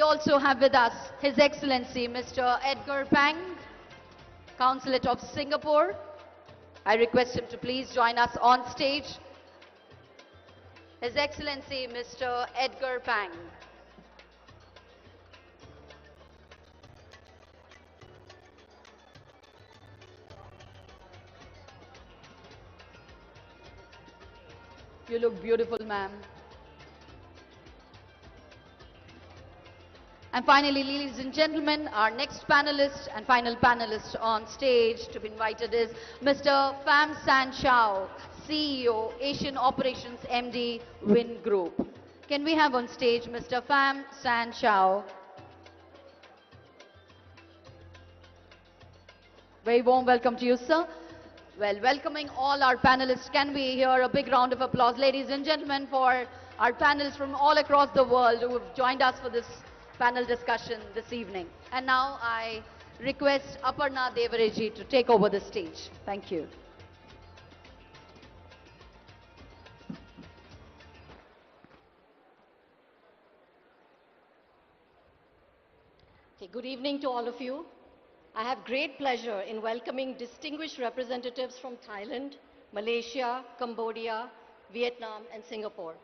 also have with us His Excellency Mr. Edgar Pang, Consulate of Singapore. I request him to please join us on stage. His Excellency Mr. Edgar Pang. You look beautiful, ma'am. And finally, ladies and gentlemen, our next panelist and final panelist on stage to be invited is Mr. Pham San Chao, CEO, Asian Operations MD, Win Group. Can we have on stage Mr. Pham San Chao? Very warm welcome to you, sir. Well, welcoming all our panelists, can we hear a big round of applause, ladies and gentlemen, for our panelists from all across the world who have joined us for this panel discussion this evening. And now I request Aparna Devareji to take over the stage. Thank you. Okay, good evening to all of you. I have great pleasure in welcoming distinguished representatives from Thailand, Malaysia, Cambodia, Vietnam, and Singapore.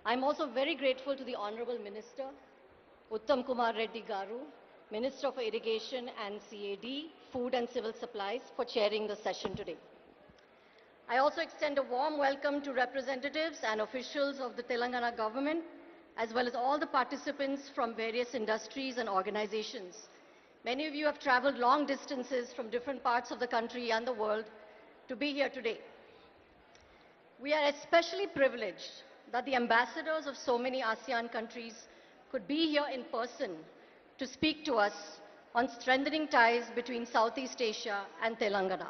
I'm also very grateful to the Honorable Minister, Uttam Kumar Reddy Garu, Minister for Irrigation and CAD, Food and Civil Supplies, for chairing the session today. I also extend a warm welcome to representatives and officials of the Telangana government, as well as all the participants from various industries and organizations. Many of you have traveled long distances from different parts of the country and the world to be here today. We are especially privileged that the ambassadors of so many ASEAN countries could be here in person to speak to us on strengthening ties between Southeast Asia and Telangana.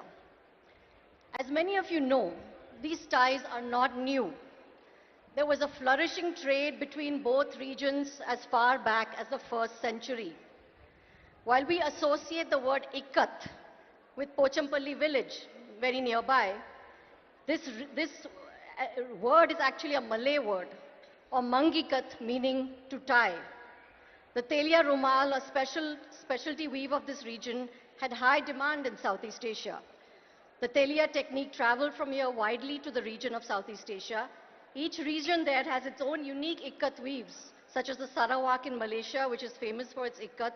As many of you know, these ties are not new. There was a flourishing trade between both regions as far back as the 1st century. While we associate the word Ikat with Pochampalli village, very nearby, this word is actually a Malay word, or Mangikat, meaning to tie. The Telia Rumal, a specialty weave of this region, had high demand in Southeast Asia. The Telia technique traveled from here widely to the region of Southeast Asia. Each region there has its own unique Ikat weaves, such as the Sarawak in Malaysia, which is famous for its Ikat,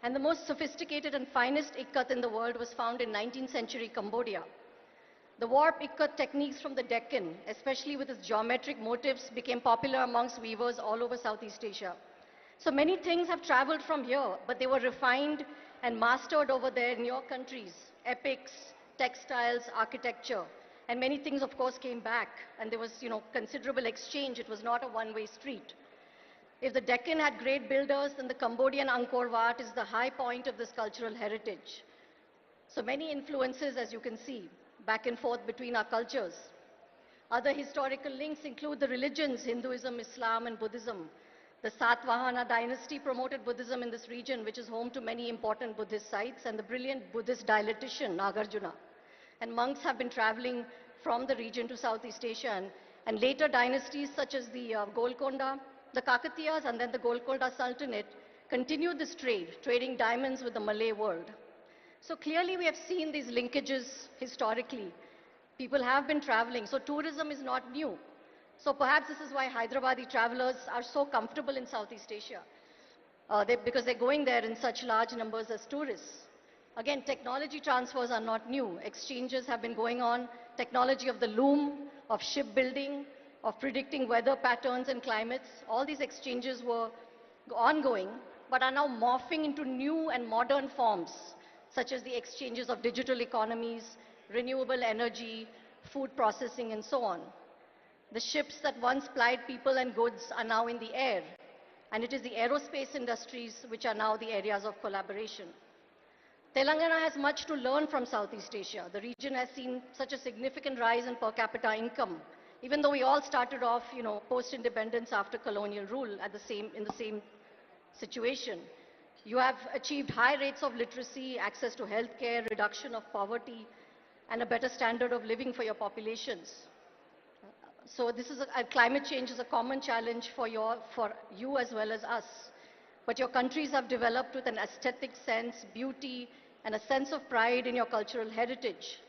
and the most sophisticated and finest Ikat in the world was found in 19th century Cambodia. The warp Ikat techniques from the Deccan, especially with its geometric motifs, became popular amongst weavers all over Southeast Asia. So many things have traveled from here, but they were refined and mastered over there in your countries. Epics, textiles, architecture, and many things, of course, came back. And there was, considerable exchange. It was not a one-way street. If the Deccan had great builders, then the Cambodian Angkor Wat is the high point of this cultural heritage. So many influences, as you can see, back and forth between our cultures. Other historical links include the religions, Hinduism, Islam, and Buddhism. The Satvahana dynasty promoted Buddhism in this region, which is home to many important Buddhist sites, and the brilliant Buddhist dialectician, Nagarjuna. And monks have been traveling from the region to Southeast Asia, and later dynasties such as the Golconda, the Kakatiyas, and then the Golconda Sultanate continued this trade, trading diamonds with the Malay world. So clearly we have seen these linkages historically. People have been traveling, so tourism is not new. So perhaps this is why Hyderabadi travelers are so comfortable in Southeast Asia, because they're going there in such large numbers as tourists. Again, technology transfers are not new. Exchanges have been going on. Technology of the loom, of shipbuilding, of predicting weather patterns and climates. All these exchanges were ongoing, but are now morphing into new and modern forms, such as the exchanges of digital economies, renewable energy, food processing, and so on. The ships that once plied people and goods are now in the air, and it is the aerospace industries which are now the areas of collaboration. Telangana has much to learn from Southeast Asia. The region has seen such a significant rise in per capita income, even though we all started off, post-independence after colonial rule in the same situation. You have achieved high rates of literacy, access to healthcare, reduction of poverty, and a better standard of living for your populations. So this is climate change is a common challenge for you as well as us. but your countries have developed with an aesthetic sense, beauty, and a sense of pride in your cultural heritage.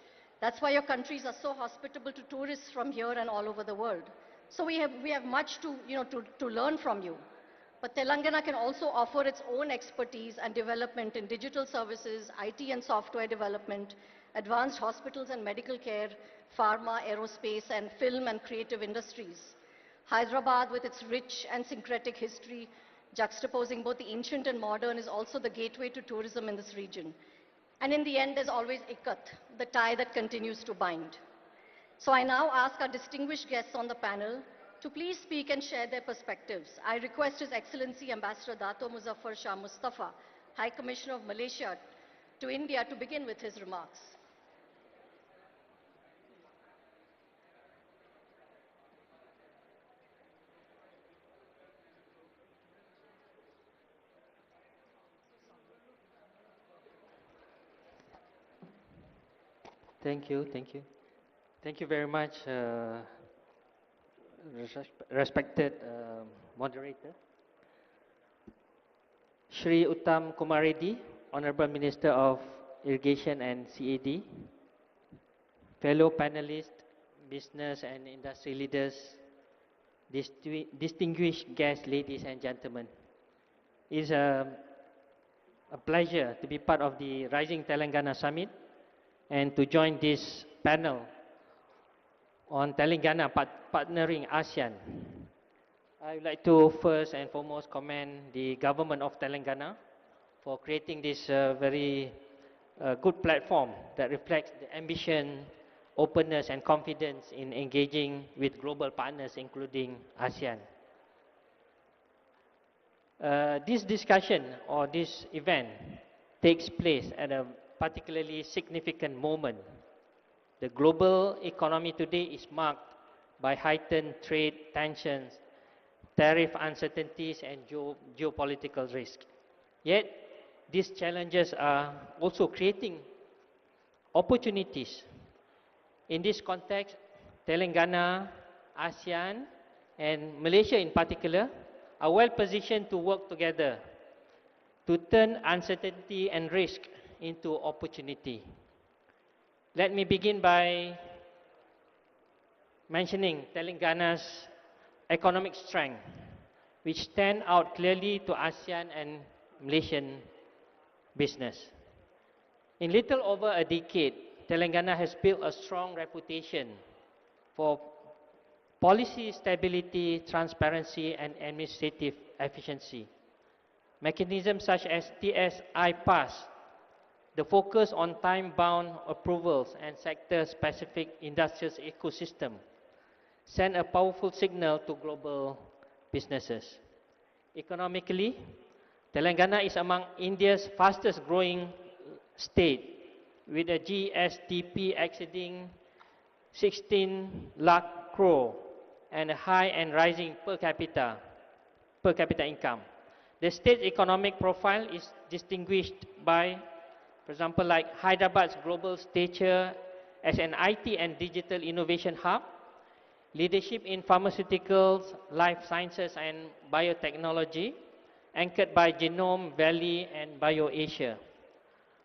That's why your countries are so hospitable to tourists from here and all over the world. So we have much to learn from you. But Telangana can also offer its own expertise and development in digital services, IT and software development, advanced hospitals and medical care, pharma, aerospace, and film and creative industries. Hyderabad, with its rich and syncretic history, juxtaposing both the ancient and modern, is also the gateway to tourism in this region. And in the end, there's always ikat, the tie that continues to bind. So I now ask our distinguished guests on the panel to please speak and share their perspectives. I request His Excellency Ambassador Dato Muzaffar Shah Mustafa, High Commissioner of Malaysia to India, to begin with his remarks. Thank you, thank you. Thank you very much, respected moderator. Shri Uttam Kumar Reddy, Honorable Minister of Irrigation and CAD, fellow panelists, business and industry leaders, distinguished guests, ladies and gentlemen. It is a pleasure to be part of the Rising Telangana Summit and to join this panel on Telangana partnering ASEAN. I would like to first and foremost commend the government of Telangana for creating this very good platform that reflects the ambition, openness and confidence in engaging with global partners including ASEAN. This discussion or this event takes place at a particularly significant moment. The global economy today is marked by heightened trade tensions, tariff uncertainties and geopolitical risk. Yet, these challenges are also creating opportunities. In this context, Telangana, ASEAN and Malaysia in particular are well positioned to work together to turn uncertainty and risk into opportunity. Let me begin by mentioning Telangana's economic strength, which stand out clearly to ASEAN and Malaysian business. In little over a decade, Telangana has built a strong reputation for policy stability, transparency and administrative efficiency. Mechanisms such as TSI Pass, the focus on time-bound approvals and sector-specific industrial ecosystem, send a powerful signal to global businesses. Economically, Telangana is among India's fastest growing state, with a GSDP exceeding 16 lakh crore and a high and rising per capita income. The state's economic profile is distinguished by, for example, like Hyderabad's global stature as an IT and digital innovation hub, leadership in pharmaceuticals, life sciences and biotechnology, anchored by Genome Valley and BioAsia.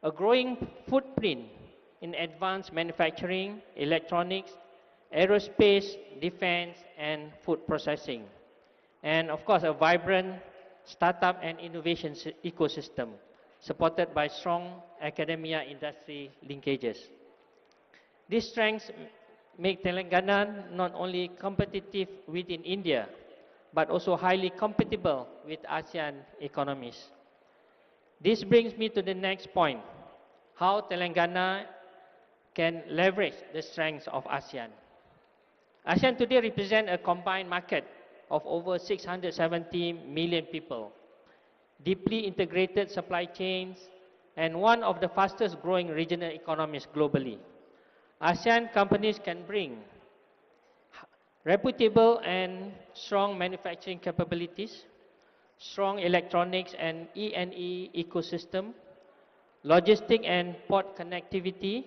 A growing footprint in advanced manufacturing, electronics, aerospace, defense and food processing. And of course, a vibrant startup and innovation ecosystem supported by strong academia industry linkages. These strengths make Telangana not only competitive within India, but also highly compatible with ASEAN economies. This brings me to the next point, how Telangana can leverage the strengths of ASEAN. ASEAN today represents a combined market of over 670 million people, deeply integrated supply chains, and one of the fastest growing regional economies globally. ASEAN companies can bring reputable and strong manufacturing capabilities, strong electronics and E&E ecosystem, logistic and port connectivity,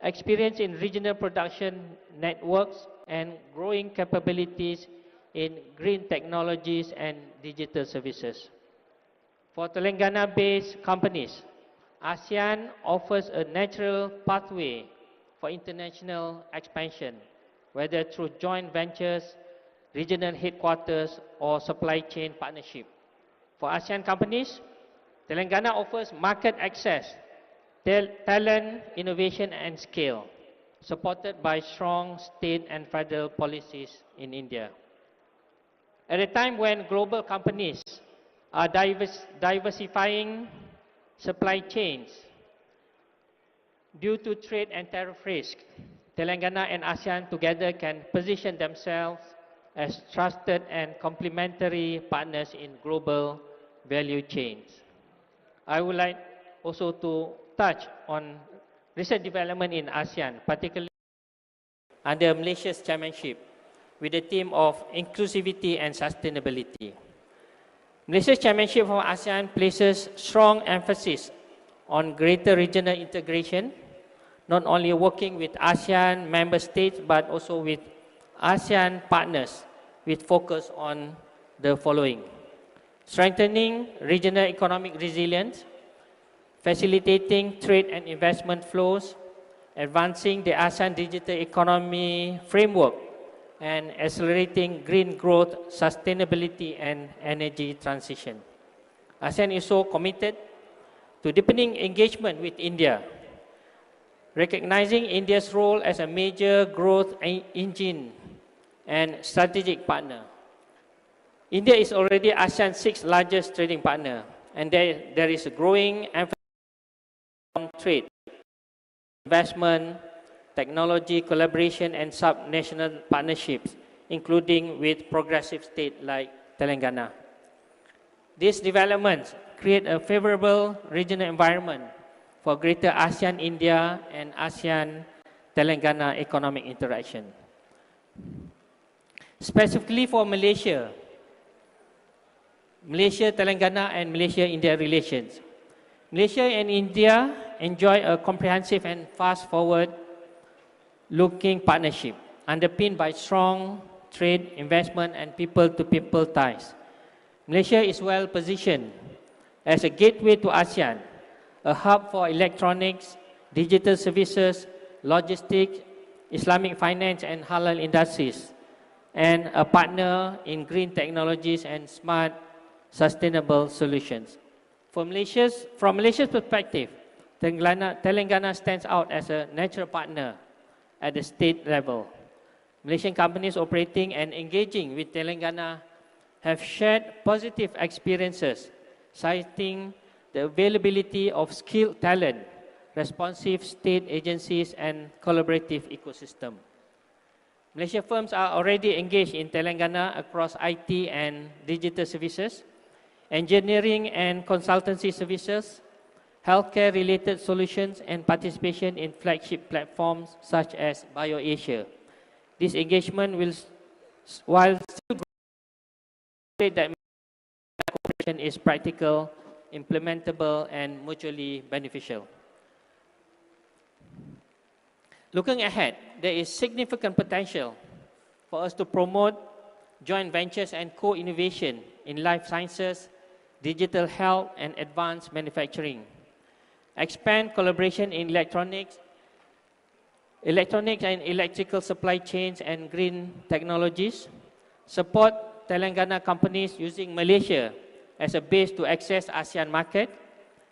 experience in regional production networks, and growing capabilities in green technologies and digital services. For Telangana-based companies, ASEAN offers a natural pathway for international expansion, whether through joint ventures, regional headquarters, or supply chain partnership. For ASEAN companies, Telangana offers market access, talent, innovation, and scale, supported by strong state and federal policies in India. At a time when global companies are diversifying supply chains due to trade and tariff risk, Telangana and ASEAN together can position themselves as trusted and complementary partners in global value chains. I would like also to touch on recent development in ASEAN, particularly under Malaysia's chairmanship, with the theme of inclusivity and sustainability. Malaysia's chairmanship of ASEAN places strong emphasis on greater regional integration, not only working with ASEAN member states, but also with ASEAN partners, with focus on the following: strengthening regional economic resilience, facilitating trade and investment flows, advancing the ASEAN digital economy framework, and accelerating green growth, sustainability, and energy transition. ASEAN is so committed to deepening engagement with India, recognizing India's role as a major growth engine and strategic partner. India is already ASEAN's sixth largest trading partner, and there is a growing emphasis on trade, investment, technology collaboration, and sub-national partnerships, including with progressive states like Telangana. These developments create a favorable regional environment for greater ASEAN-India and ASEAN-Telangana economic interaction. Specifically for Malaysia, Malaysia-Telangana and Malaysia-India relations. Malaysia and India enjoy a comprehensive and fast-forward-looking partnership underpinned by strong trade, investment, and people-to-people ties. Malaysia is well positioned as a gateway to ASEAN, a hub for electronics, digital services, logistics, Islamic finance, and halal industries, and a partner in green technologies and smart, sustainable solutions. From Malaysia's perspective, Telangana stands out as a natural partner at the state level. Malaysian companies operating and engaging with Telangana have shared positive experiences, citing the availability of skilled talent, responsive state agencies, and collaborative ecosystem. Malaysian firms are already engaged in Telangana across IT and digital services, engineering and consultancy services, healthcare-related solutions, and participation in flagship platforms such as BioAsia. This engagement will, while still growing, that cooperation is practical, implementable, and mutually beneficial. Looking ahead, there is significant potential for us to promote joint ventures and co-innovation in life sciences, digital health, and advanced manufacturing. Expand collaboration in electronics and electrical supply chains and green technologies. Support Telangana companies using Malaysia as a base to access ASEAN market,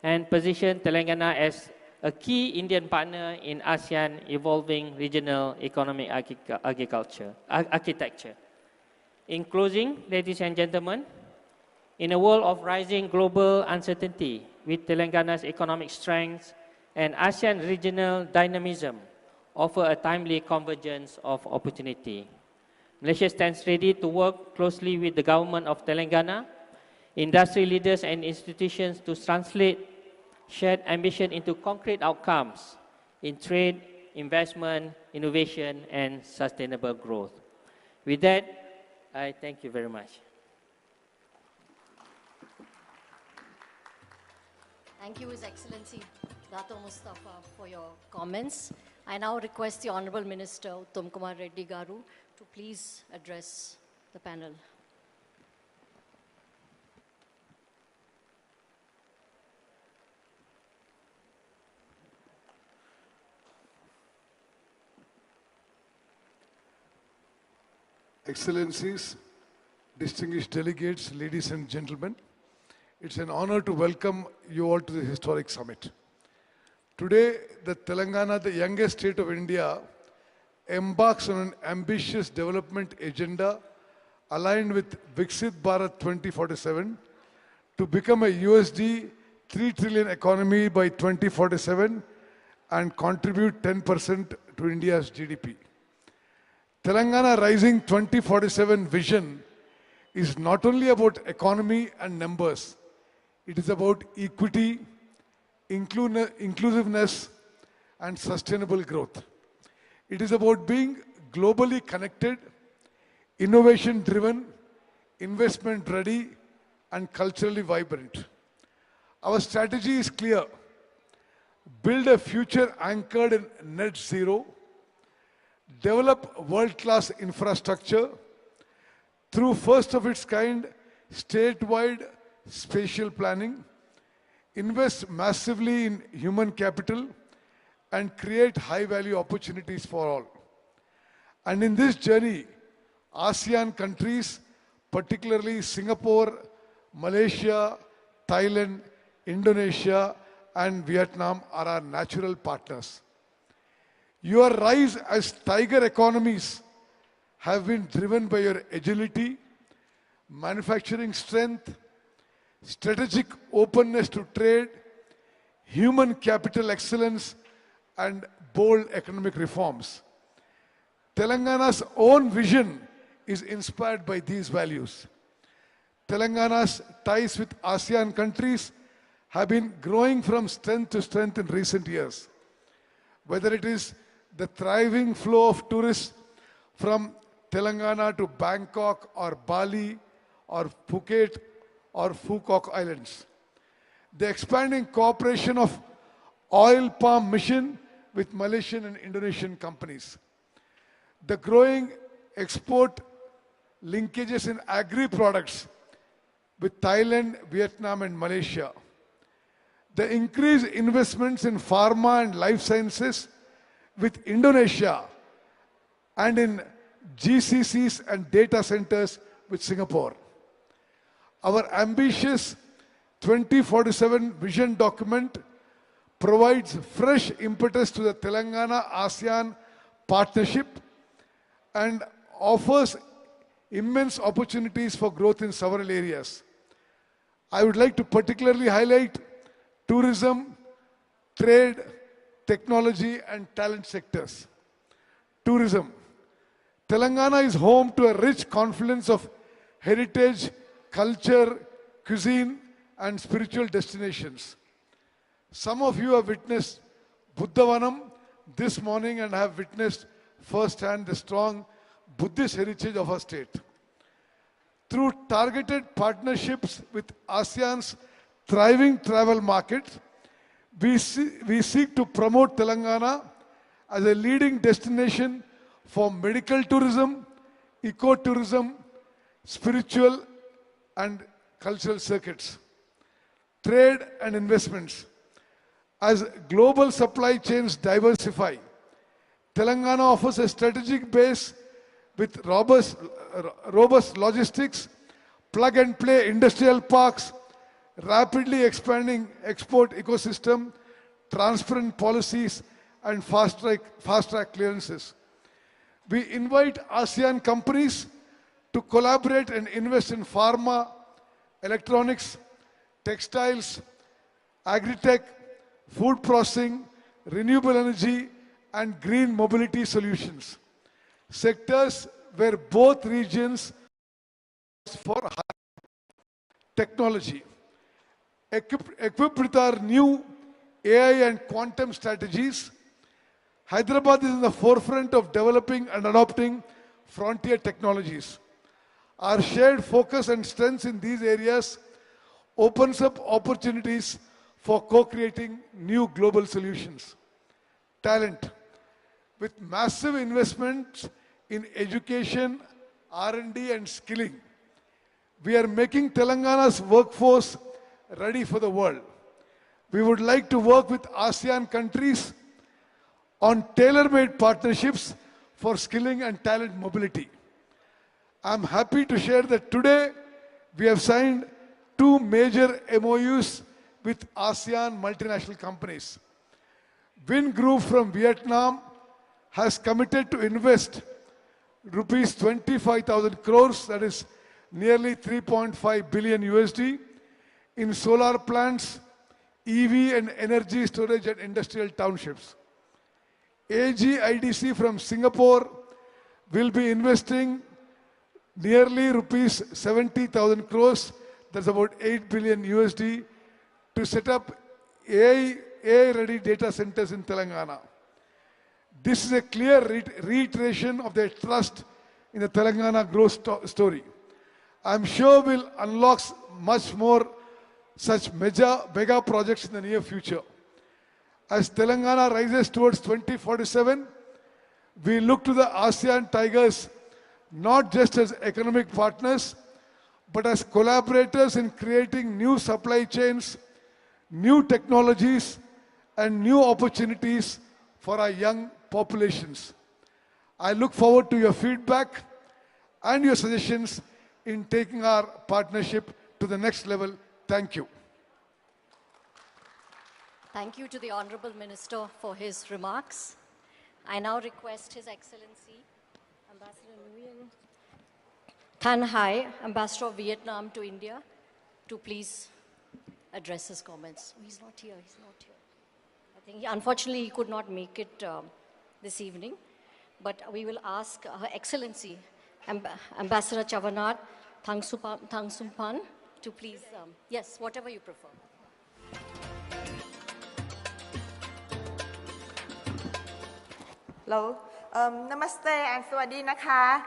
and position Telangana as a key Indian partner in ASEAN evolving regional economic architecture. In closing, ladies and gentlemen, in a world of rising global uncertainty, with Telangana's economic strength and ASEAN regional dynamism offer a timely convergence of opportunity. Malaysia stands ready to work closely with the government of Telangana, industry leaders, and institutions to translate shared ambition into concrete outcomes in trade, investment, innovation, and sustainable growth. With that, I thank you very much. Thank you, His Excellency Dato Mustafa, for your comments. I now request the Honorable Minister Uttam Kumar Reddy Garu to please address the panel. Excellencies, distinguished delegates, ladies and gentlemen, it's an honor to welcome you all to the historic summit. Today, the Telangana, the youngest state of India, embarks on an ambitious development agenda aligned with Viksit Bharat 2047 to become a USD 3 trillion economy by 2047 and contribute 10% to India's GDP. Telangana Rising 2047 vision is not only about economy and numbers, it is about equity, inclusiveness, and sustainable growth. It is about being globally connected, innovation-driven, investment-ready, and culturally vibrant. Our strategy is clear. Build a future anchored in net zero, develop world-class infrastructure through first of its kind statewide spatial planning, invest massively in human capital, and create high-value opportunities for all. And in this journey, ASEAN countries, particularly Singapore, Malaysia, Thailand, Indonesia, and Vietnam are our natural partners. Your rise as tiger economies have been driven by your agility, manufacturing strength, strategic openness to trade, human capital excellence, and bold economic reforms. Telangana's own vision is inspired by these values. Telangana's ties with ASEAN countries have been growing from strength to strength in recent years. Whether it is the thriving flow of tourists from Telangana to Bangkok or Bali or Phuket or Phuket Islands. The expanding cooperation of oil palm mission with Malaysian and Indonesian companies. The growing export linkages in agri-products with Thailand, Vietnam, and Malaysia. The increased investments in pharma and life sciences with Indonesia and in GCCs and data centers with Singapore. Our ambitious 2047 vision document provides fresh impetus to the Telangana-ASEAN partnership and offers immense opportunities for growth in several areas. I would like to particularly highlight tourism, trade, technology, and talent sectors. Tourism. Telangana is home to a rich confluence of heritage, culture, cuisine, and spiritual destinations. Some of you have witnessed Buddhavanam this morning and have witnessed firsthand the strong Buddhist heritage of our state. Through targeted partnerships with ASEAN's thriving travel market, we seek to promote Telangana as a leading destination for medical tourism, ecotourism, spiritual and cultural circuits, trade and investments. As global supply chains diversify, Telangana offers a strategic base with robust logistics, plug-and-play industrial parks, rapidly expanding export ecosystem, transparent policies, and fast-track clearances. We invite ASEAN companies to collaborate and invest in pharma, electronics, textiles, agri-tech, food processing, renewable energy, and green mobility solutions. Sectors where both regions for high technology. Equipped with our new AI and quantum strategies, Hyderabad is in the forefront of developing and adopting frontier technologies. Our shared focus and strengths in these areas opens up opportunities for co-creating new global solutions. Talent. With massive investments in education, R&D, and skilling, we are making Telangana's workforce ready for the world. We would like to work with ASEAN countries on tailor-made partnerships for skilling and talent mobility. I'm happy to share that today we have signed two major MOUs with ASEAN multinational companies. Win Group from Vietnam has committed to invest rupees 25,000 crores, that is nearly 3.5 billion USD, in solar plants, EV and energy storage at industrial townships. AGIDC from Singapore will be investing nearly rupees 70,000 crores, that's about 8 billion USD, to set up AI-ready data centers in Telangana. This is a clear reiteration of their trust in the Telangana growth story. I'm sure we'll unlock much more such mega projects in the near future. As Telangana rises towards 2047, we look to the ASEAN Tigers not just as economic partners, but as collaborators in creating new supply chains, new technologies, and new opportunities for our young populations. I look forward to your feedback and your suggestions in taking our partnership to the next level. Thank you. Thank you to the Honorable Minister for his remarks. I now request His Excellency Ambassador Nguyen Thanh Hai, Ambassador of Vietnam to India, to please address his comments. Oh, he's not here, he's not here. I think, unfortunately, he could not make it this evening, but we will ask Her Excellency Ambassador Chavanat Thangsupan to please, yes, whatever you prefer. Hello. Namaste and Sawadi Naka.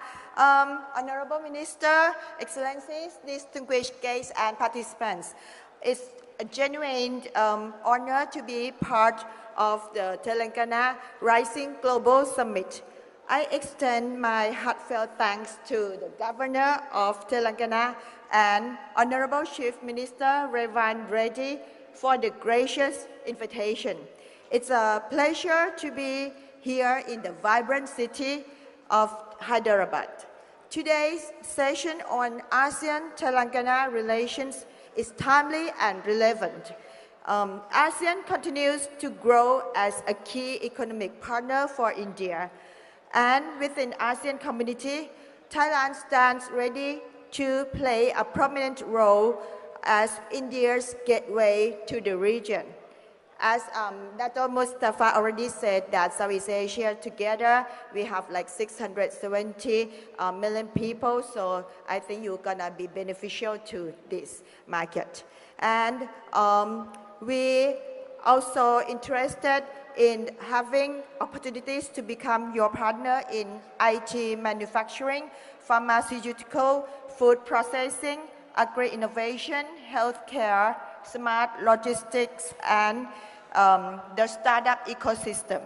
Honorable Minister, Excellencies, distinguished guests and participants. It's a genuine honor to be part of the Telangana Rising Global Summit. I extend my heartfelt thanks to the Governor of Telangana and Honorable Chief Minister Revan Reddy for the gracious invitation. It's a pleasure to be here in the vibrant city of Hyderabad. Today's session on ASEAN-Telangana relations is timely and relevant. ASEAN continues to grow as a key economic partner for India. And within ASEAN community, Thailand stands ready to play a prominent role as India's gateway to the region. As Dato Mustafa already said, that Southeast Asia together, we have like 670 million people, so I think you're gonna be beneficial to this market. And we also interested in having opportunities to become your partner in IT manufacturing, pharmaceutical, food processing, agri-innovation, healthcare, smart logistics, and the startup ecosystem.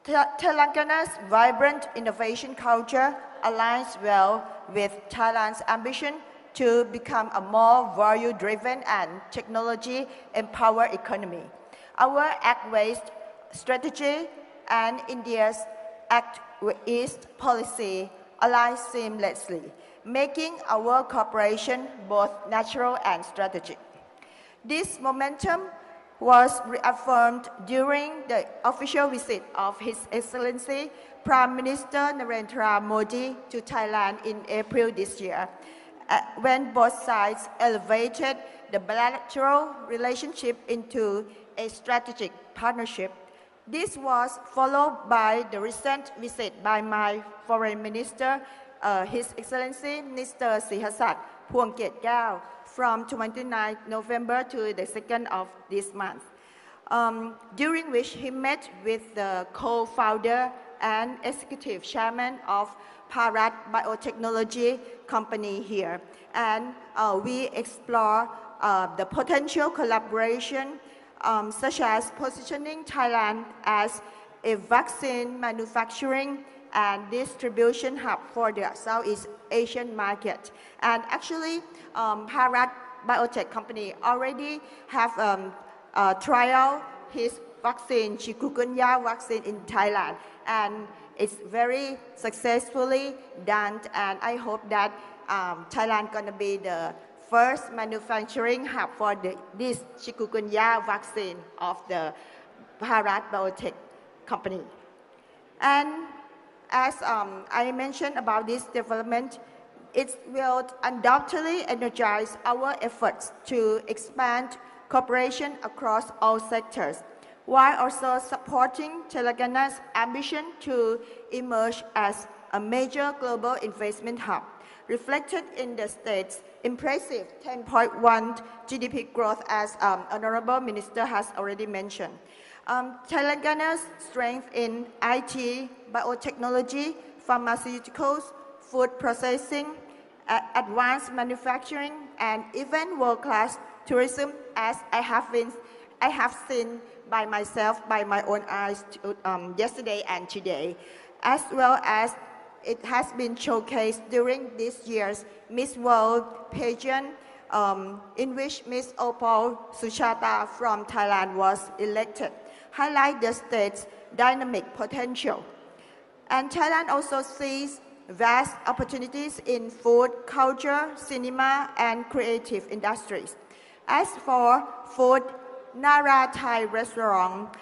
Telangana's vibrant innovation culture aligns well with Thailand's ambition to become a more value-driven and technology-empowered economy. Our Act West strategy and India's Act East policy align seamlessly, making our cooperation both natural and strategic. This momentum was reaffirmed during the official visit of His Excellency Prime Minister Narendra Modi to Thailand in April this year, when both sides elevated the bilateral relationship into a strategic partnership. This was followed by the recent visit by my Foreign Minister, His Excellency Mr. Sihasak Phuongketgao, from 29 November to the 2nd of this month, during which he met with the co-founder and executive chairman of Bharat Biotechnology Company here. And we explore the potential collaboration such as positioning Thailand as a vaccine manufacturing and distribution hub for the Southeast Asian market. And actually, Bharat Biotech Company already have trial his vaccine, chikungunya vaccine in Thailand. And It's very successfully done, and I hope that Thailand going to be the first manufacturing hub for this chikungunya vaccine of the Bharat Biotech company. And as I mentioned about this development, it will undoubtedly energize our efforts to expand cooperation across all sectors, while also supporting Telangana's ambition to emerge as a major global investment hub, reflected in the state's impressive 10.1 GDP growth, as Honorable Minister has already mentioned. Telangana's strength in IT, biotechnology, pharmaceuticals, food processing, advanced manufacturing, and even world-class tourism, as I have seen by myself, by my own eyes, yesterday and today, as well as it has been showcased during this year's Miss World pageant, in which Miss Opal Suchata from Thailand was elected, highlight the state's dynamic potential. And Thailand also sees vast opportunities in food, culture, cinema, and creative industries. As for food, Nara Thai restaurant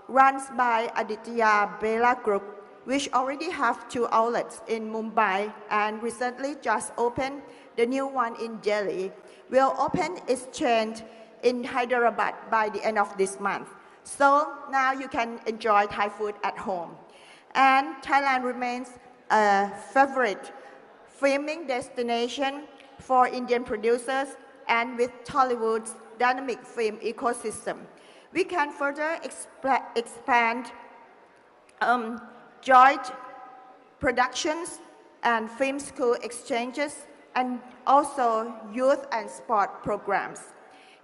runs by Aditya Bela Group, which already have 2 outlets in Mumbai and recently just opened the new one in Delhi, will open its chain in Hyderabad by the end of this month. So now you can enjoy Thai food at home. And Thailand remains a favorite filming destination for Indian producers, and with Tollywood's dynamic film ecosystem, we can further expand joint productions and film school exchanges, and also youth and sport programs.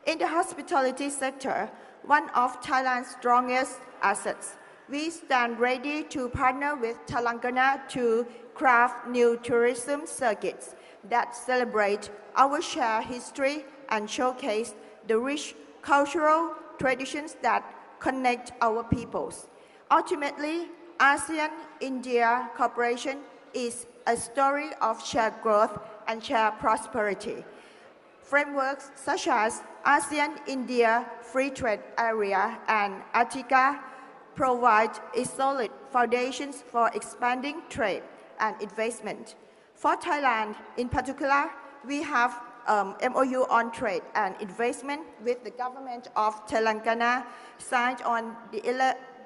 In the hospitality sector, one of Thailand's strongest assets, we stand ready to partner with Telangana to craft new tourism circuits that celebrate our shared history and showcase the rich cultural traditions that connect our peoples. Ultimately, ASEAN-India cooperation is a story of shared growth and shared prosperity. Frameworks such as ASEAN-India Free Trade Area and ATICA provide a solid foundations for expanding trade and investment. For Thailand in particular, we have MOU on trade and investment with the government of Telangana signed on the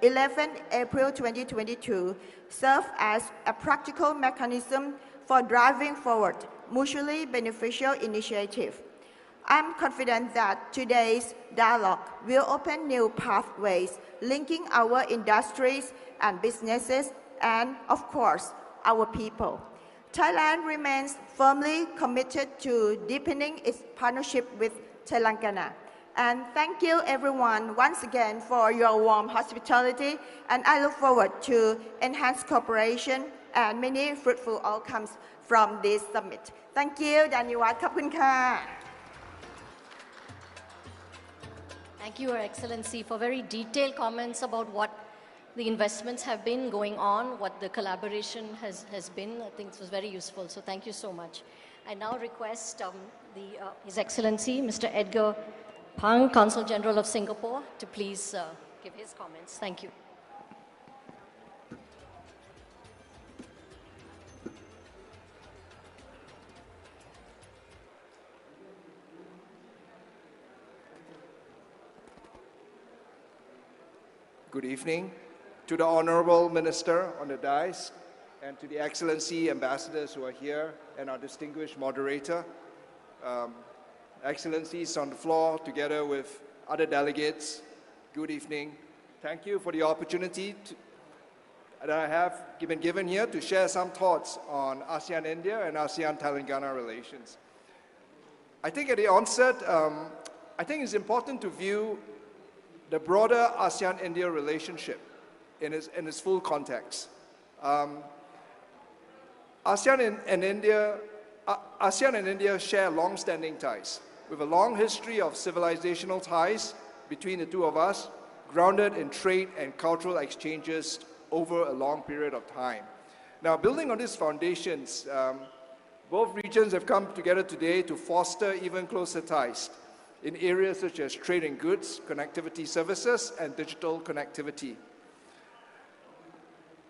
11th April 2022, serve as a practical mechanism for driving forward mutually beneficial initiative. I'm confident that today's dialogue will open new pathways linking our industries and businesses and, of course, our people. Thailand remains firmly committed to deepening its partnership with Telangana. And thank you everyone once again for your warm hospitality, and I look forward to enhanced cooperation and many fruitful outcomes from this summit. Thank you, Dhanyawad, Khop Kun Ka. Thank you, Your Excellency, for very detailed comments about what the investments have been going on, what the collaboration has been. I think it was very useful, so thank you so much. I now request His Excellency, Mr. Edgar Phang, Consul General of Singapore, to please give his comments. Thank you. Good evening to the Honorable Minister on the dais and to the Excellency ambassadors who are here and our distinguished moderator. Excellencies on the floor together with other delegates, good evening. Thank you for the opportunity that I have been given here to share some thoughts on ASEAN-India and ASEAN-Telangana relations. I think at the onset, I think it's important to view the broader ASEAN-India relationship in its full context. ASEAN and India share long-standing ties, with a long history of civilizational ties between the two of us, grounded in trade and cultural exchanges over a long period of time. Now, building on these foundations, both regions have come together today to foster even closer ties in areas such as trade in goods, connectivity services, and digital connectivity.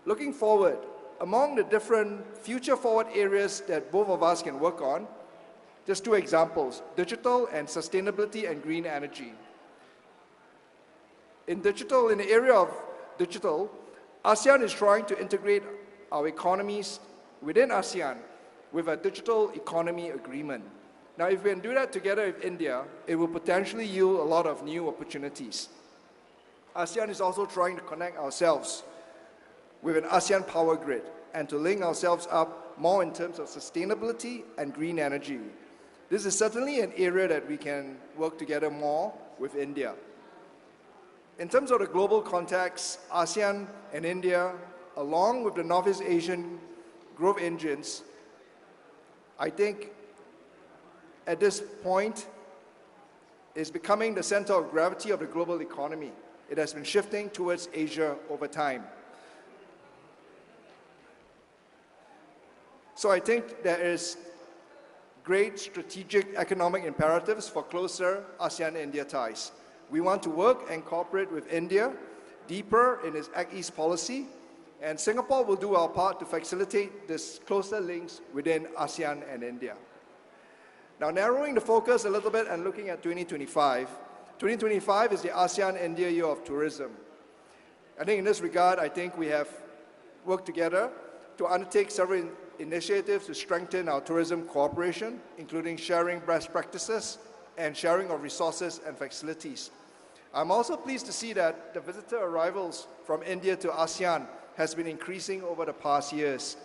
Looking forward, among the different future-forward areas that both of us can work on, just two examples, digital and sustainability and green energy. In the area of digital, ASEAN is trying to integrate our economies within ASEAN with a digital economy agreement. Now, if we can do that together with India, it will potentially yield a lot of new opportunities. ASEAN is also trying to connect ourselves with an ASEAN power grid and to link ourselves up more in terms of sustainability and green energy. This is certainly an area that we can work together more with India. In terms of the global context, ASEAN and India, along with the Northeast Asian growth engines, I think at this point is becoming the center of gravity of the global economy. It has been shifting towards Asia over time. So I think there is great strategic economic imperatives for closer ASEAN-India ties. We want to work and cooperate with India deeper in its Act East policy, and Singapore will do our part to facilitate this closer links within ASEAN and India. Now, narrowing the focus a little bit and looking at 2025. 2025 is the ASEAN-India Year of Tourism. I think in this regard, I think we have worked together to undertake several initiatives to strengthen our tourism cooperation, including sharing best practices and sharing of resources and facilities. I'm also pleased to see that the visitor arrivals from India to ASEAN has been increasing over the past years.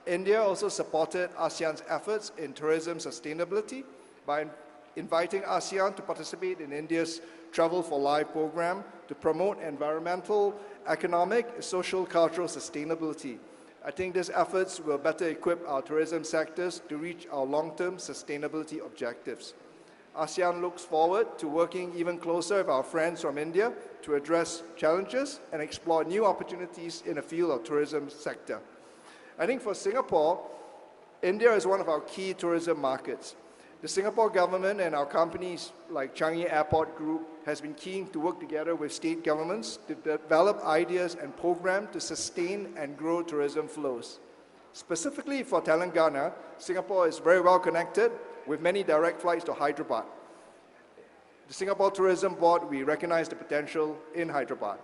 India also supported ASEAN's efforts in tourism sustainability by inviting ASEAN to participate in India's Travel for Life program to promote environmental, economic, social, cultural sustainability. I think these efforts will better equip our tourism sectors to reach our long-term sustainability objectives. ASEAN looks forward to working even closer with our friends from India to address challenges and explore new opportunities in the field of tourism sector. I think for Singapore, India is one of our key tourism markets. The Singapore government and our companies like Changi Airport Group has been keen to work together with state governments to develop ideas and programs to sustain and grow tourism flows. Specifically for Telangana, Singapore is very well connected with many direct flights to Hyderabad. The Singapore Tourism Board, we recognize the potential in Hyderabad.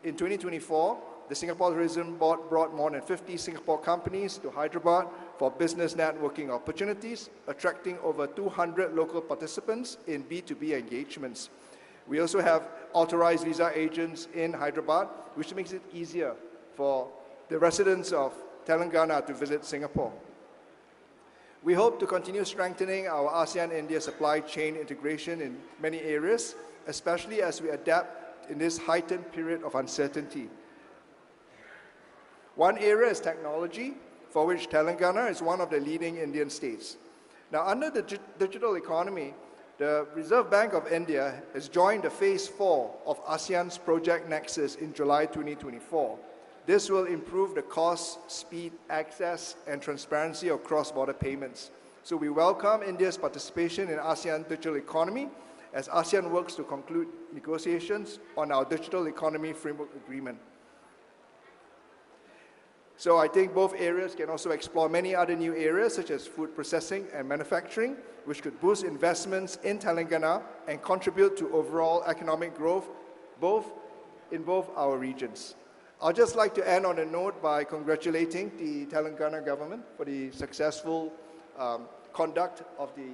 In 2024, the Singapore Tourism Board brought more than 50 Singapore companies to Hyderabad for business networking opportunities, attracting over 200 local participants in B2B engagements. We also have authorized visa agents in Hyderabad, which makes it easier for the residents of Telangana to visit Singapore. We hope to continue strengthening our ASEAN-India supply chain integration in many areas, especially as we adapt in this heightened period of uncertainty. One area is technology, for which Telangana is one of the leading Indian states. Now, under the digital economy, the Reserve Bank of India has joined the Phase 4 of ASEAN's Project Nexus in July 2024. This will improve the cost, speed, access, and transparency of cross-border payments. So we welcome India's participation in ASEAN digital economy as ASEAN works to conclude negotiations on our digital economy framework agreement. So I think both areas can also explore many other new areas such as food processing and manufacturing, which could boost investments in Telangana and contribute to overall economic growth in both our regions. I'd just like to end on a note by congratulating the Telangana government for the successful conduct of the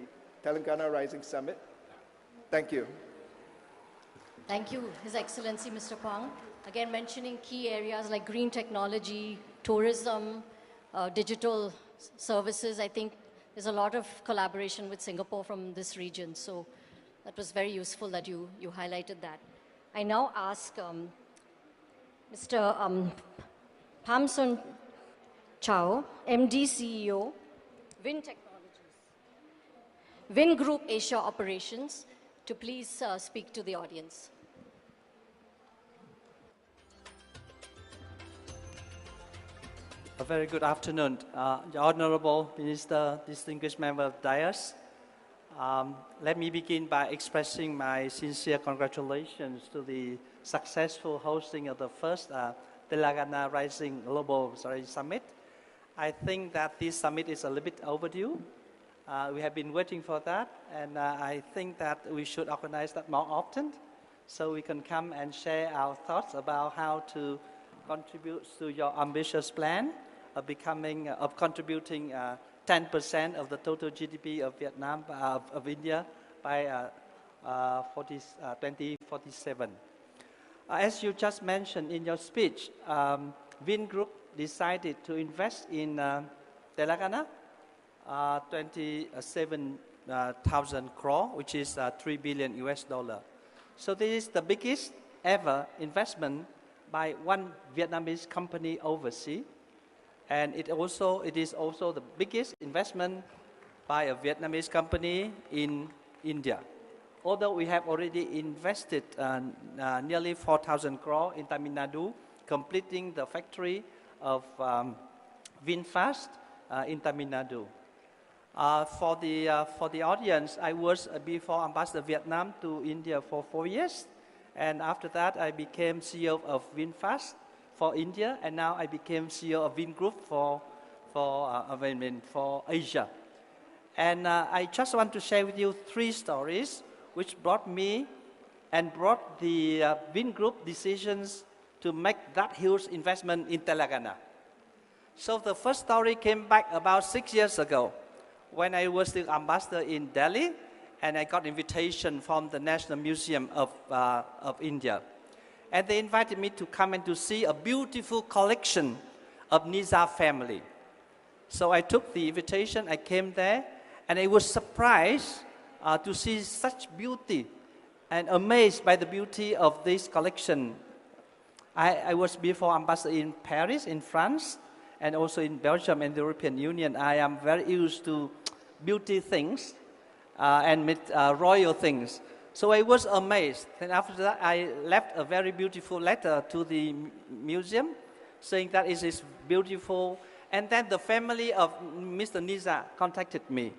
Telangana Rising Summit. Thank you. Thank you, His Excellency Mr. Pang. Again, mentioning key areas like green technology, tourism, digital services. I think there's a lot of collaboration with Singapore from this region. So that was very useful that you highlighted that. I now ask Mr. Pham Son Chao, MD CEO, Win Technologies, Win Group Asia Operations, to please speak to the audience. A very good afternoon, the Honorable Minister, distinguished member of Dais. Let me begin by expressing my sincere congratulations to the successful hosting of the first Telangana Rising Global Strategy Summit. I think that this summit is a little bit overdue. We have been waiting for that, and I think that we should organize that more often so we can come and share our thoughts about how to contribute to your ambitious plan of contributing 10% of the total GDP of Vietnam, of India by 2047. As you just mentioned in your speech, Vin Group decided to invest in Telangana 27,000 crore, which is 3 billion US dollar. So this is the biggest ever investment by one Vietnamese company overseas, and it is also the biggest investment by a Vietnamese company in India. Although we have already invested nearly 4,000 crore in Tamil Nadu, completing the factory of VinFast in Tamil Nadu. For the audience, I was before Ambassador Vietnam to India for 4 years, and after that I became CEO of VinFast for India, and now I became CEO of Vin Group for Asia. And I just want to share with you 3 stories which brought me and brought the Vin Group decisions to make that huge investment in Telangana. So the first story came back about 6 years ago when I was the ambassador in Delhi, and I got invitation from the National Museum of India. And they invited me to come and to see a beautiful collection of Nizar family. So I took the invitation, I came there, and I was surprised to see such beauty and amazed by the beauty of this collection. I was before ambassador in Paris, in France, and also in Belgium and the European Union. I am very used to beauty things and royal things. So I was amazed. And after that, I left a very beautiful letter to the museum saying that it is beautiful. And then the family of Mr. Nizar contacted me.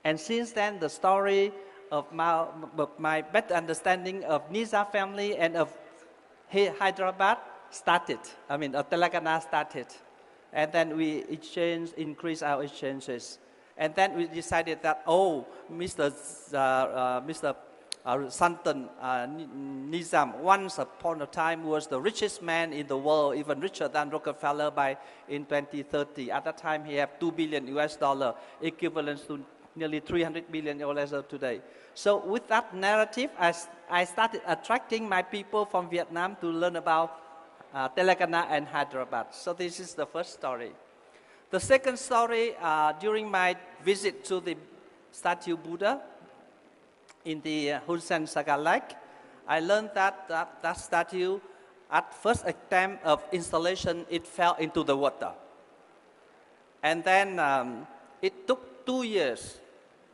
And since then, the story of my better understanding of Nizar family and of Hyderabad started. Telangana started. And then we increased our exchanges. And then we decided that, Mr. Sultan Nizam, once upon a time, was the richest man in the world, even richer than Rockefeller in 2030. At that time, he had 2 billion US dollar, equivalent to nearly 300 billion dollars today. So with that narrative, I started attracting my people from Vietnam to learn about Telangana and Hyderabad. So this is the first story. The second story, during my visit to the statue Buddha in the Hun Sen Saga Lake, I learned that statue, at first attempt of installation, it fell into the water. And then it took 2 years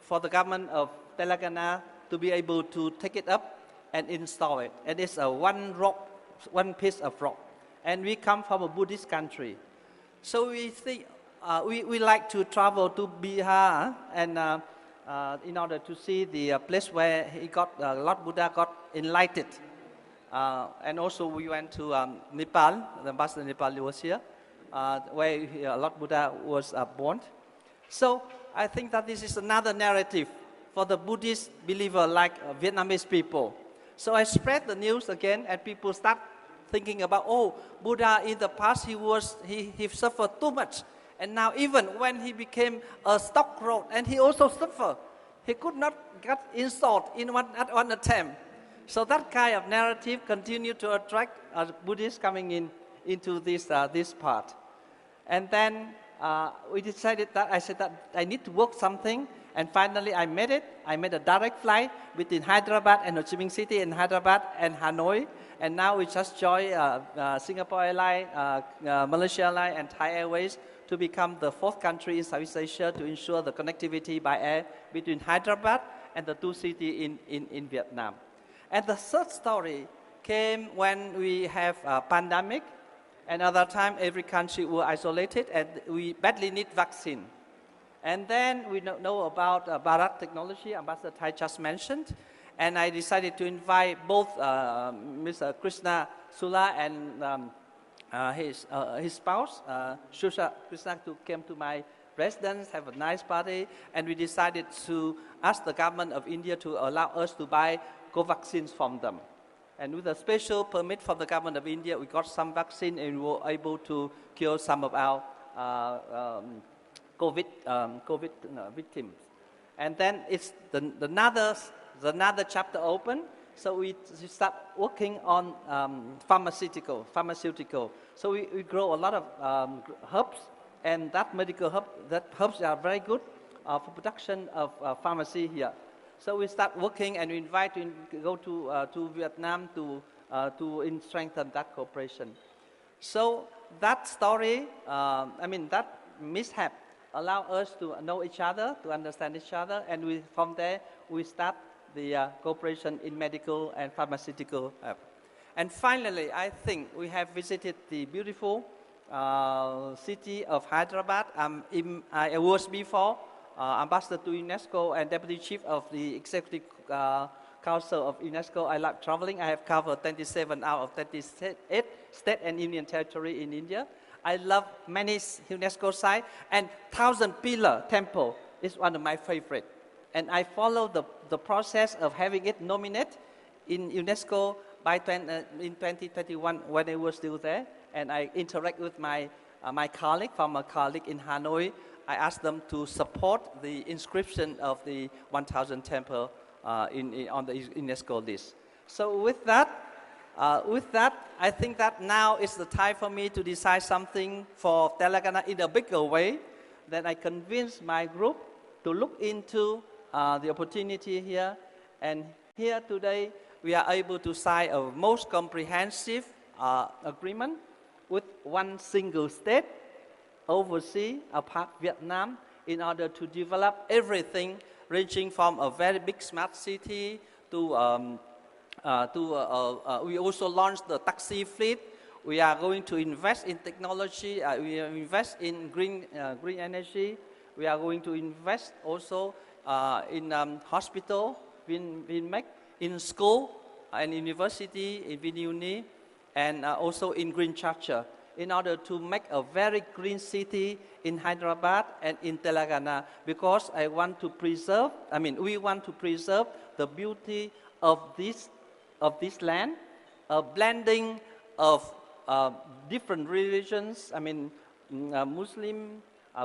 for the government of Telangana to be able to take it up and install it. And it's one piece of rock. And we come from a Buddhist country. So we think, we like to travel to Bihar and in order to see the place where Lord Buddha got enlightened. And also we went to Nepal, the ambassador of Nepal was here, where Lord Buddha was born. So I think that this is another narrative for the Buddhist believer like Vietnamese people. So I spread the news again, and people start thinking about, Buddha in the past, he suffered too much. And now even when he became a stockroad, and he also suffered, he could not get installed at one attempt. So that kind of narrative continued to attract Buddhists coming into this part. And then we decided that I said that I need to work something, and finally I made it. I made a direct flight between Hyderabad and Ho Chi Minh City, and Hyderabad and Hanoi. And now we just joined Singapore Airlines, Malaysia Airlines, and Thai Airways to become the 4th country in Southeast Asia to ensure the connectivity by air between Hyderabad and the 2 cities in Vietnam. And the third story came when we have a pandemic, And at that time, every country were isolated, and we badly need vaccine. And then we know about Bharat technology, Ambassador Thai just mentioned, and I decided to invite both Mr. Krishna Sula and his spouse, Shusha Krishna, to come to my residence, have a nice party, and we decided to ask the government of India to allow us to buy vaccines from them. And with a special permit from the government of India, we got some vaccine and we were able to cure some of our COVID victims. And then it's another chapter open. So we start working on pharmaceutical. So we grow a lot of herbs, and that medical herbs are very good for production of pharmacy here. So we start working, and we invite to go to Vietnam to strengthen that cooperation. So that story, that mishap allow us to know each other, to understand each other, and from there we start the cooperation in medical and pharmaceutical. And finally, I think we have visited the beautiful city of Hyderabad. I was before Ambassador to UNESCO and Deputy Chief of the Executive Council of UNESCO. I like traveling. I have covered 27 out of 38 state and union territory in India. I love many UNESCO sites, and 1,000 Pillar Temple is one of my favorite. And I follow the process of having it nominated in UNESCO in 2021 when I was still there. And I interact with my former colleague in Hanoi. I asked them to support the inscription of the 1,000 temple on the UNESCO list. So with that, I think that now is the time for me to decide something for Telangana in a bigger way. Then I convinced my group to look into the opportunity here. And here today, we are able to sign a most comprehensive agreement with one single state, overseas, apart Vietnam, in order to develop everything ranging from a very big smart city to we also launched the taxi fleet. We are going to invest in technology. We invest in green energy. We are going to invest also in hospital, in school and university, in Vinuni, and also in green charger, in order to make a very green city in Hyderabad and in Telangana, because we want to preserve the beauty of this land, a blending of different religions, Muslim,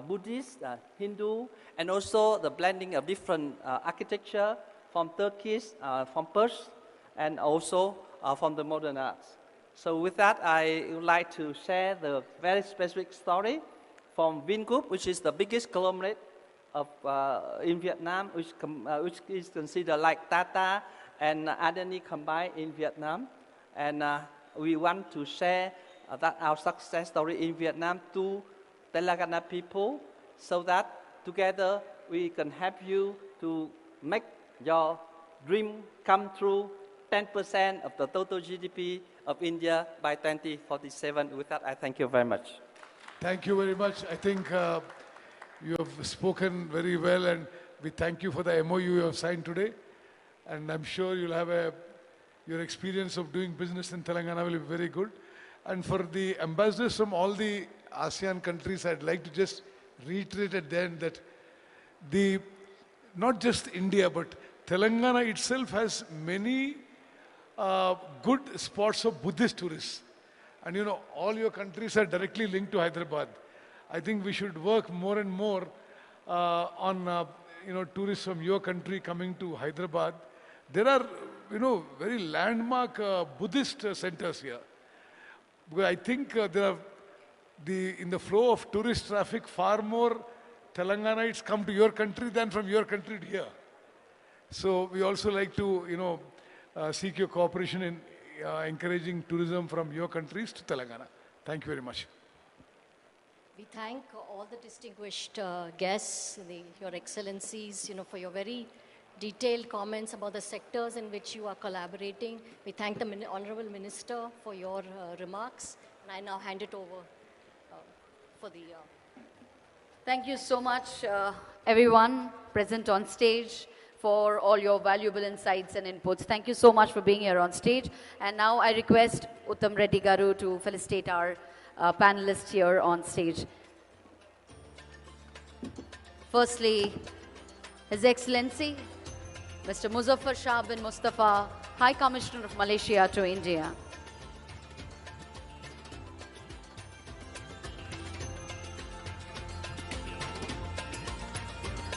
Buddhist, Hindu, and also the blending of different architecture from Turkish, from Persian, and also from the modern arts. So with that, I would like to share the very specific story from Vingroup, which is the biggest conglomerate in Vietnam, which is considered like Tata and Adani combined in Vietnam. And we want to share our success story in Vietnam to Telangana people, so that together we can help you to make your dream come true, 10% of the total GDP of India by 2047. With that, I thank you very much. Thank you very much. I think you have spoken very well, and we thank you for the MOU you have signed today. And I'm sure you'll have your experience of doing business in Telangana will be very good. And for the ambassadors from all the ASEAN countries, I'd like to just reiterate at the end that not just India, but Telangana itself has many good spots of Buddhist tourists. And all your countries are directly linked to Hyderabad. I think we should work more and more on tourists from your country coming to Hyderabad. There are very landmark Buddhist centers here. Because I think there are in the flow of tourist traffic, far more Telanganites come to your country than from your country to here. So we also like to seek your cooperation in encouraging tourism from your countries to Telangana. Thank you very much. We thank all the distinguished guests, your excellencies, for your very detailed comments about the sectors in which you are collaborating. We thank the Honorable Minister for your remarks. And I now hand it over for the... Thank you so much, everyone present on stage, for all your valuable insights and inputs. Thank you so much for being here on stage. And now I request Uttam Reddy Garu to felicitate our panelists here on stage. Firstly, His Excellency, Mr. Muzaffar Shah bin Mustafa, High Commissioner of Malaysia to India.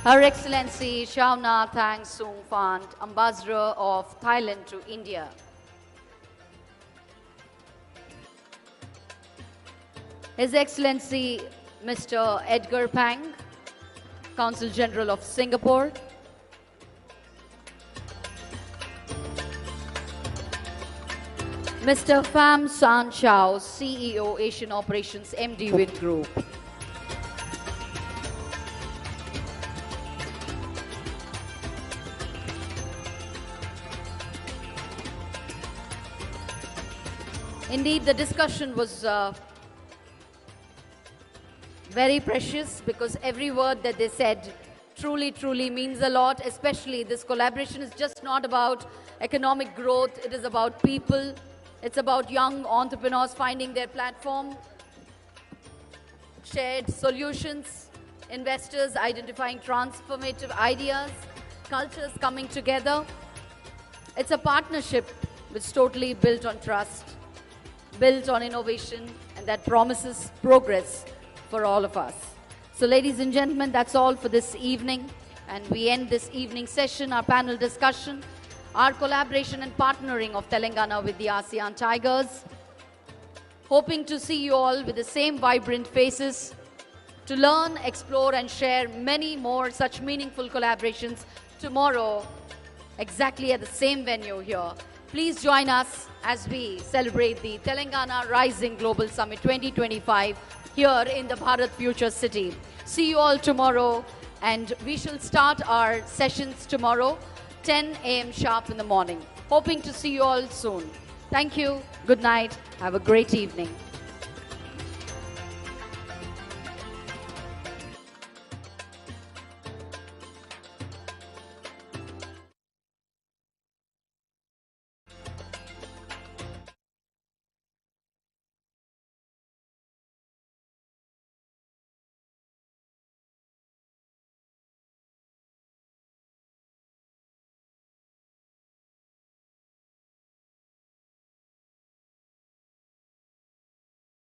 Her Excellency Shavna Thang Sung Phant, Ambassador of Thailand to India. His Excellency Mr. Edgar Pang, Consul General of Singapore. Mr. Pham San Chao, CEO Asian Operations MD Win Group. Indeed, the discussion was very precious because every word that they said truly means a lot. Especially this collaboration is just not about economic growth, it is about people. It's about young entrepreneurs finding their platform, shared solutions, investors identifying transformative ideas, cultures coming together. It's a partnership which is totally built on trust, built on innovation, and that promises progress for all of us. So ladies and gentlemen, that's all for this evening. And we end this evening session, our panel discussion, our collaboration and partnering of Telangana with the ASEAN Tigers. Hoping to see you all with the same vibrant faces to learn, explore and share many more such meaningful collaborations tomorrow, exactly at the same venue here. Please join us as we celebrate the Telangana Rising Global Summit 2025 here in the Bharat Future City. See you all tomorrow, and we shall start our sessions tomorrow, 10 a.m. sharp in the morning. Hoping to see you all soon. Thank you. Good night. Have a great evening.